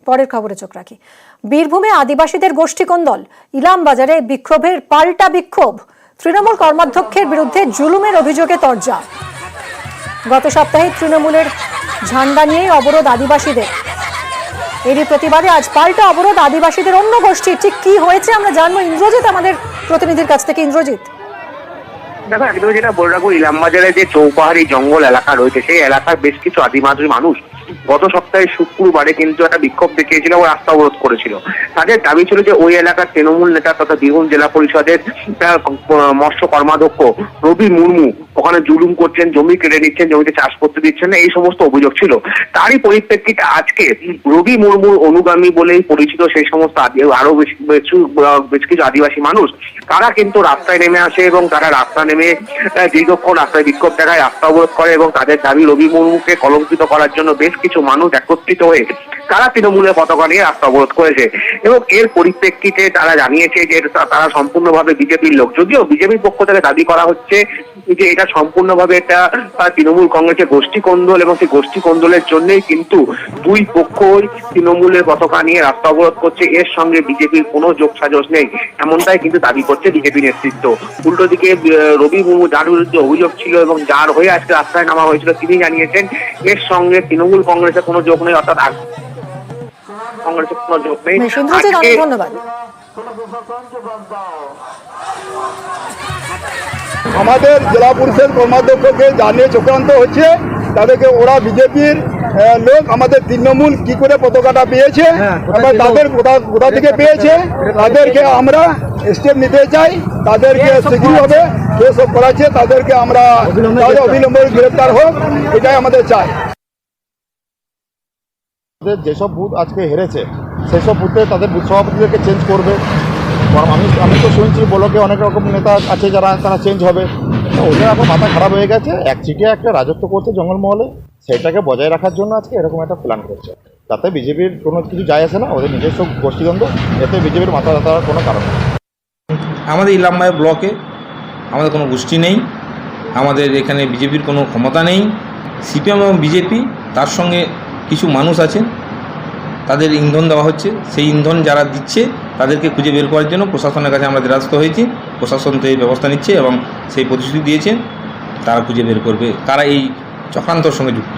পরের খবরে চোখ রাখি। বীরভূমে আদিবাসীদের গোষ্ঠী কোন্দল, ইলামবাজারে বিক্ষোভের পাল্টা বিক্ষোভ, তৃণমূল কর্মাধ্যক্ষের বিরুদ্ধে জুলুমের অভিযোগে তরজা। গত সপ্তাহে তৃণমূলের ঝান্ডা নিয়ে অবরোধ আদিবাসীদের, এরই প্রতিবাদে আজ পাল্টা অবরোধ আদিবাসীদের অন্য গোষ্ঠী। ঠিক কি হয়েছে আমরা জানবো ইন্দ্রজিৎ আমাদের প্রতিনিধির কাছ থেকে। ইন্দ্রজিৎ, দেখো, একদম যেটা বলে রাখবো, ইলামবাজারে যে চৌপাহাড়ি জঙ্গল এলাকা রয়েছে সেই এলাকার বেশ কিছু আদিবাসী মানুষ গত সপ্তাহে শুক্রবারে কিন্তু একটা বিক্ষোভ দেখিয়েছিল ও রাস্তা অবরোধ করেছিল। তাদের দাবি ছিল যে ওই এলাকার তৃণমূল নেতা তথা বীরভূম জেলা পরিষদের মৎস্য কর্মাধ্যক্ষ রবি মুর্মু ওখানে জুলুম করছেন, জমি কেটে নিচ্ছেন, জমিতে চাষ করতে দিচ্ছেন না, এই সমস্ত অভিযোগ ছিল। তারই পরিপ্রেক্ষিতে আজকে রবি মুর্মুর অনুগামী বলেই পরিচিত সেই সমস্ত আরো বেশ কিছু আদিবাসী মানুষ তারা কিন্তু রাস্তায় নেমে আসে এবং তারা রাস্তা নেমে দীর্ঘক্ষণ রাস্তায় বিক্ষোভ দেখায়, রাস্তা অবরোধ করে এবং তাদের দাবি রবি মুর্মুকে কলঙ্কিত করার জন্য বেশ কিছু মানুষ একত্রিত হয়ে তারা তৃণমূলের পতাকা নিয়ে রাস্তা অবরোধ করেছে। এবং এর পরিপ্রেক্ষিতে তারা জানিয়েছে যে তারা সম্পূর্ণভাবে বিজেপির লোক। যদিও বিজেপির পক্ষ থেকে দাবি করা হচ্ছে যে এটা সম্পূর্ণভাবে একটা তৃণমূল কংগ্রেসের গোষ্ঠী কোন্দল এবং সেই গোষ্ঠী কোন্দলের জন্যই কিন্তু দুই পক্ষই তৃণমূলের পতাকা নিয়ে রাস্তা অবরোধ করছে, এর সঙ্গে বিজেপির কোনো যোগসাজশ নেই, এমনটাই কিন্তু দাবি করছে বিজেপি নেতৃত্ব। উল্টো দিকে রবি মুর্মু যার বিরুদ্ধে অভিযোগ ছিল এবং যার হয়ে আজকে রাস্তায় নামা হয়েছিল তিনি জানিয়েছেন এর সঙ্গে তৃণমূল কংগ্রেসের কোনো যোগ নেই, অর্থাৎ কংগ্রেসের কোনো যোগ নেই। ধন্যবাদ। আমাদের জেলা পরিষদ কর্মাধ্যক্ষকে জানিয়ে চক্রান্ত হচ্ছে, তাদেরকে ওরা বিজেপির লোক, আমাদের তৃণমূল কি করে পতাকাটা পেয়েছে, আমরা তাদের কোথা থেকে পেয়েছে তাদেরকে আমরা স্টেপ নিতে চাই, তাদেরকে শীঘ্রভাবে যেসব করাচ্ছে তাদেরকে আমরা অবিলম্বে গ্রেপ্তার হোক, এটাই আমাদের চাই। যেসব বুথ আজকে হেরেছে সেসব বুথে তাদের বুথ সভাপতিদেরকে চেঞ্জ করবে। আমি তো শুনছি ব্লকে অনেক রকম নেতা আছে যারা তারা চেঞ্জ হবে, ওদের এখন মাথা খারাপ হয়ে গেছে, একচিটিয়া একটা রাজত্ব করছে জঙ্গলমহলে, সেটাকে বজায় রাখার জন্য আজকে এরকম একটা প্ল্যান করছে। তাতে বিজেপির কোনো কিছু যায় আসে না, ওদের নিজস্ব গোষ্ঠীদ্বন্দ্ব, এতে বিজেপির মাথা ব্যথার কোনো কারণ নেই। আমাদের ইলামবাজার ব্লকে আমাদের কোনো গোষ্ঠী নেই, আমাদের এখানে বিজেপির কোনো ক্ষমতা নেই। সিপিএম এবং বিজেপি তার সঙ্গে কিছু মানুষ আছেন, তাদের ইন্ধন দেওয়া হচ্ছে, সেই ইন্ধন যারা দিচ্ছে তাদেরকে খুঁজে বের করার জন্য প্রশাসনের কাছে আমরা দ্বারস্থ হয়েছি। প্রশাসন তো এই ব্যবস্থা নিচ্ছে এবং সেই প্রতিশ্রুতি দিয়েছেন তারা খুঁজে বের করবে কারা এই চক্রান্তর সঙ্গে যুক্ত।